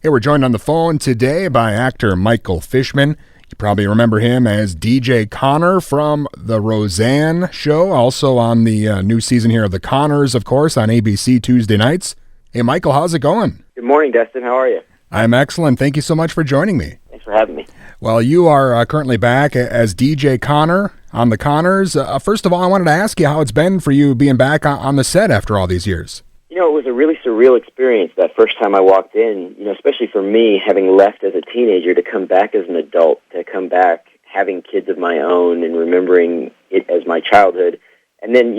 Hey, we're joined on the phone today by actor Michael Fishman. You probably remember him as DJ Connor from the Roseanne show, also on the new season here of The Conners, of course, on ABC Tuesday nights. Hey, Michael, how's it going? Good morning, Dustin. How are you? I'm excellent. Thank you so much for joining me. Thanks for having me. Well, you are currently back as DJ Connor on The Conners. First of all, I wanted to ask you how it's been for you being back on the set after all these years. You know, it was a really surreal experience that first time I walked in, especially for me, having left as a teenager to come back as an adult, to come back having kids of my own and remembering it as my childhood. And then,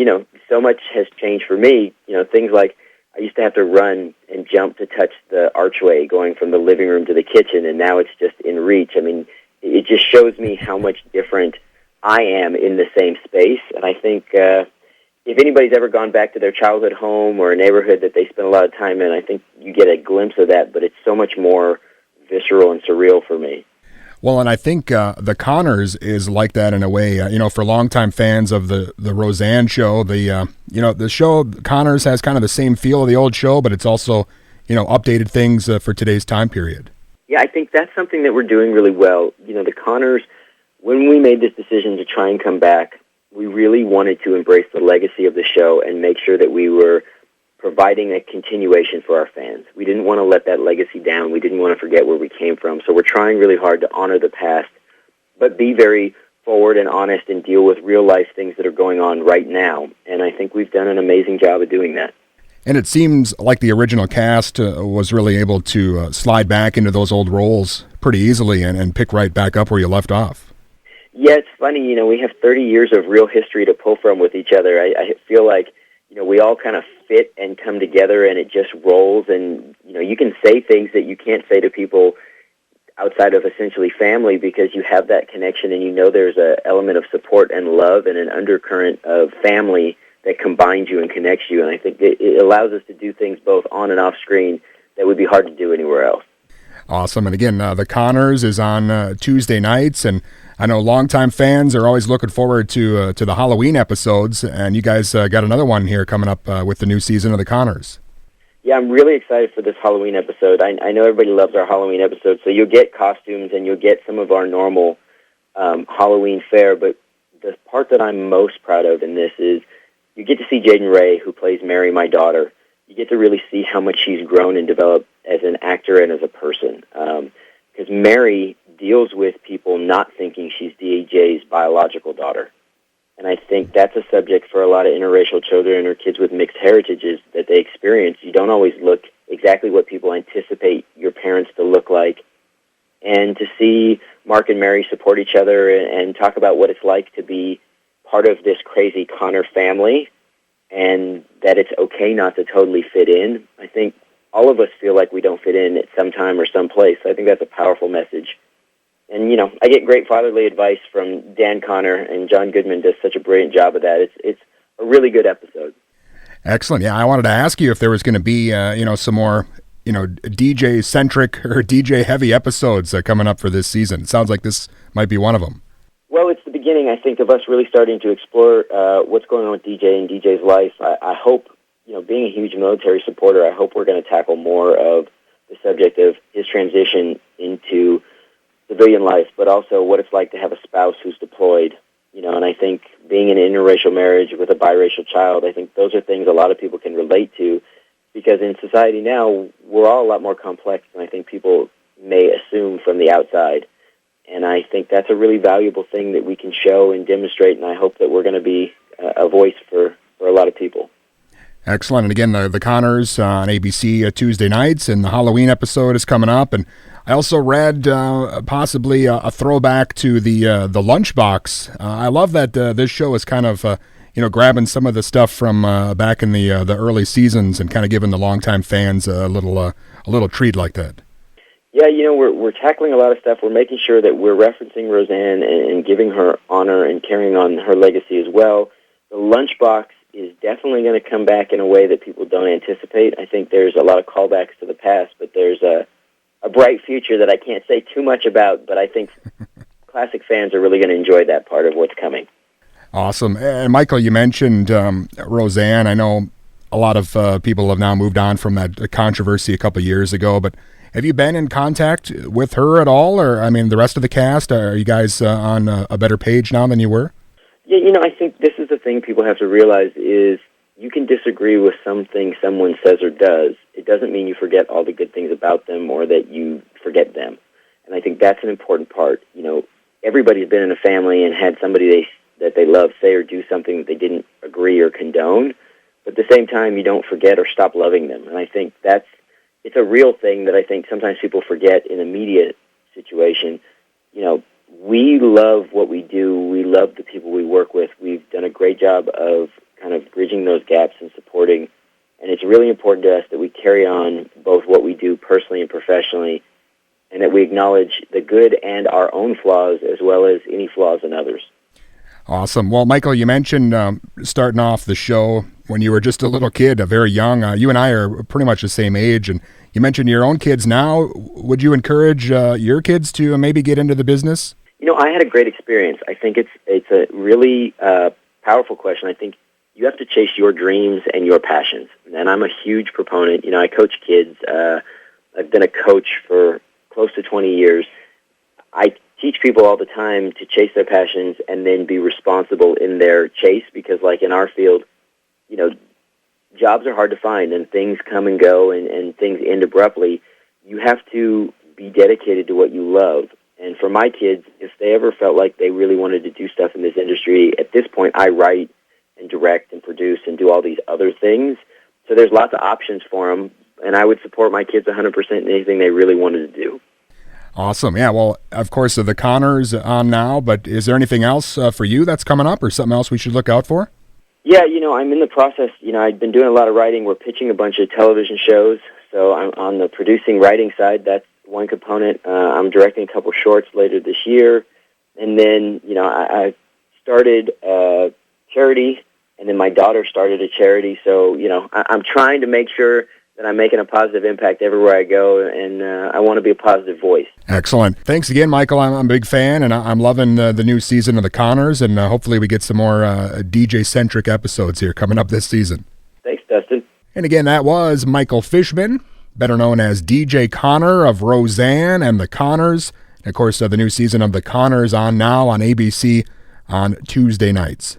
so much has changed for me. Things like I used to have to run and jump to touch the archway going from the living room to the kitchen, and now it's just in reach. I mean, it just shows me how much different I am in the same space. And I think if anybody's ever gone back to their childhood home or a neighborhood that they spent a lot of time in, I think you get a glimpse of that, but it's so much more visceral and surreal for me. Well, and I think The Conners is like that in a way. For longtime fans of the Roseanne show, the show Conners has kind of the same feel of the old show, but it's also, updated things for today's time period. Yeah, I think that's something that we're doing really well. The Conners, when we made this decision to try and come back, we really wanted to embrace the legacy of the show and make sure that we were providing a continuation for our fans. We didn't want to let that legacy down. We didn't want to forget where we came from. So we're trying really hard to honor the past, but be very forward and honest and deal with real-life things that are going on right now. And I think we've done an amazing job of doing that. And it seems like the original cast was really able to slide back into those old roles pretty easily and pick right back up where you left off. Yeah, it's funny, we have 30 years of real history to pull from with each other. I feel like, we all kind of fit and come together and it just rolls, and, you can say things that you can't say to people outside of essentially family because you have that connection and there's an element of support and love and an undercurrent of family that combines you and connects you, and I think it allows us to do things both on and off screen that would be hard to do anywhere else. Awesome. And again, The Conners is on Tuesday nights, and I know longtime fans are always looking forward to the Halloween episodes, and you guys got another one here coming up with the new season of The Conners. Yeah, I'm really excited for this Halloween episode. I know everybody loves our Halloween episodes, so you'll get costumes and you'll get some of our normal Halloween fare, but the part that I'm most proud of in this is you get to see Jaden Ray, who plays Mary, my daughter. You get to really see how much she's grown and developed as an actor and as a person. Because Mary deals with people not thinking she's DJ's biological daughter. And I think that's a subject for a lot of interracial children or kids with mixed heritages that they experience. You don't always look exactly what people anticipate your parents to look like. And to see Mark and Mary support each other and talk about what it's like to be part of this crazy Connor family and that it's okay not to totally fit in. I think all of us feel like we don't fit in at some time or some place. I think that's a powerful message. And, I get great fatherly advice from Dan Connor, and John Goodman does such a brilliant job of that. It's a really good episode. Excellent. Yeah, I wanted to ask you if there was going to be, some more, DJ-centric or DJ-heavy episodes coming up for this season. It sounds like this might be one of them. Well, it's the beginning, I think, of us really starting to explore what's going on with DJ and DJ's life. I hope, being a huge military supporter, I hope we're going to tackle more of the subject of his transition into civilian life, but also what it's like to have a spouse who's deployed. And I think being in an interracial marriage with a biracial child, I think those are things a lot of people can relate to, because in society now, we're all a lot more complex than I think people may assume from the outside. And I think that's a really valuable thing that we can show and demonstrate, and I hope that we're going to be a voice for a lot of people. Excellent. And again, the Conners on ABC Tuesday nights, and the Halloween episode is coming up. And I also read possibly a throwback to the lunchbox. I love that this show is kind of grabbing some of the stuff from back in the early seasons and kind of giving the longtime fans a little treat like that. Yeah, we're tackling a lot of stuff. We're making sure that we're referencing Roseanne and giving her honor and carrying on her legacy as well. The lunchbox is definitely going to come back in a way that people don't anticipate. I think there's a lot of callbacks to the past, but there's a bright future that I can't say too much about, but I think classic fans are really going to enjoy that part of what's coming. Awesome. And Michael, you mentioned Roseanne. I know a lot of people have now moved on from that controversy a couple of years ago, but Have you been in contact with her at all, or I mean, the rest of the cast? Are you guys on a better page now than you were? Yeah, I think this is the thing people have to realize is you can disagree with something someone says or does. It doesn't mean you forget all the good things about them or that you forget them. And I think that's an important part. Everybody's been in a family and had somebody that they love say or do something that they didn't agree or condone. But at the same time, you don't forget or stop loving them. And I think it's a real thing that I think sometimes people forget in a media situation. We love what we do. We love the people we work with. We've done a great job of kind of bridging those gaps and supporting. And it's really important to us that we carry on both what we do personally and professionally, and that we acknowledge the good and our own flaws as well as any flaws in others. Awesome. Well, Michael, you mentioned starting off the show when you were just a little kid, very young. You and I are pretty much the same age, and you mentioned your own kids now. Would you encourage your kids to maybe get into the business? I had a great experience. I think it's a really powerful question. I think you have to chase your dreams and your passions, and I'm a huge proponent. I coach kids. I've been a coach for close to 20 years. I teach people all the time to chase their passions and then be responsible in their chase because, like in our field, jobs are hard to find and things come and go and things end abruptly. You have to be dedicated to what you love. And for my kids, if they ever felt like they really wanted to do stuff in this industry, at this point I write and direct and produce and do all these other things. So there's lots of options for them, and I would support my kids 100% in anything they really wanted to do. Awesome. Yeah, well, of course, The Conners on now, but is there anything else for you that's coming up or something else we should look out for? Yeah, I'm in the process. I've been doing a lot of writing. We're pitching a bunch of television shows, so I'm on the producing writing side. That's one component. I'm directing a couple shorts later this year. And then, I started a charity, and then my daughter started a charity. So, I'm trying to make sure that I'm making a positive impact everywhere I go, and I want to be a positive voice. Excellent. Thanks again, Michael. I'm a big fan, and I'm loving the new season of The Conners, and hopefully we get some more DJ-centric episodes here coming up this season. Thanks, Dustin. And again, that was Michael Fishman, better known as DJ Connor of Roseanne and The Conners. And of course, the new season of The Conners on now on ABC on Tuesday nights.